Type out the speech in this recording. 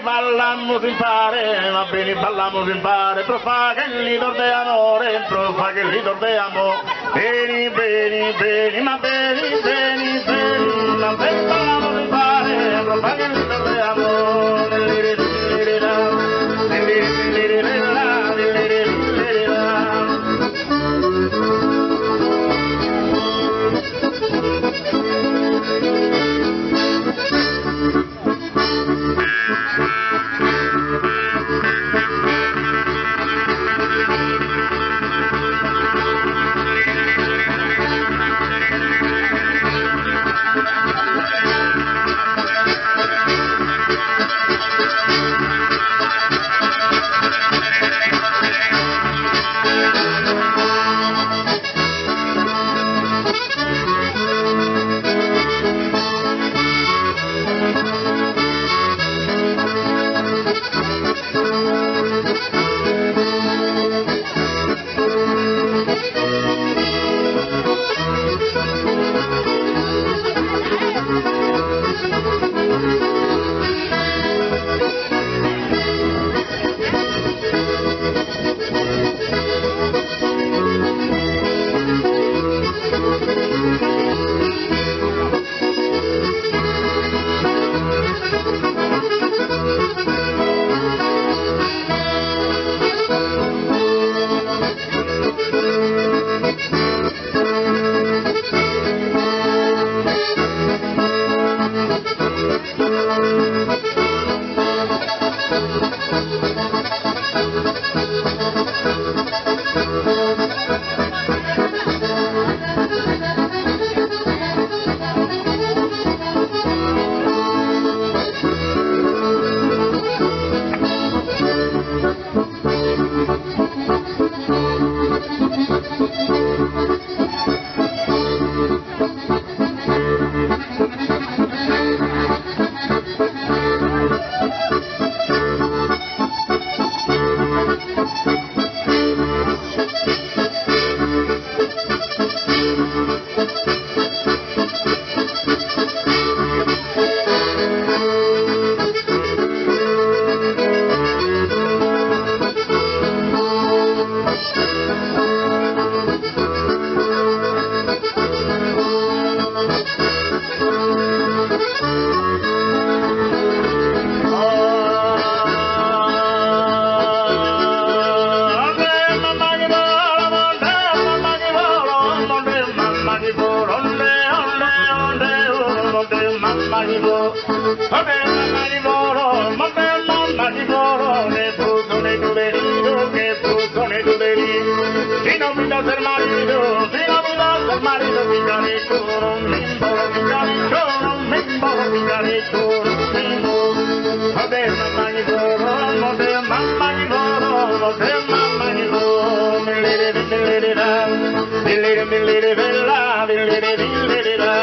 ballamos impare, ma bene ballamos impare, profaga il lidor de amore, profaga il lidor de amore, bene, bene, bene, ma bene, bene, bene, ma bene ballamos impare, profaga il lidor de amore, vabbè mamma di volo, vabbè mamma di volo, che frutto ne tuberino, che frutto ne tuberino, si non mi dà il marito, si non mi dà il marito, picaretto, non mi imbolo, picaretto, non mi imbolo, picaretto, non mi imbolo, vabbè mamma di volo, vabbè mamma di volo, vabbè mamma di volo, bellere bella, bellere bella, bellere bella.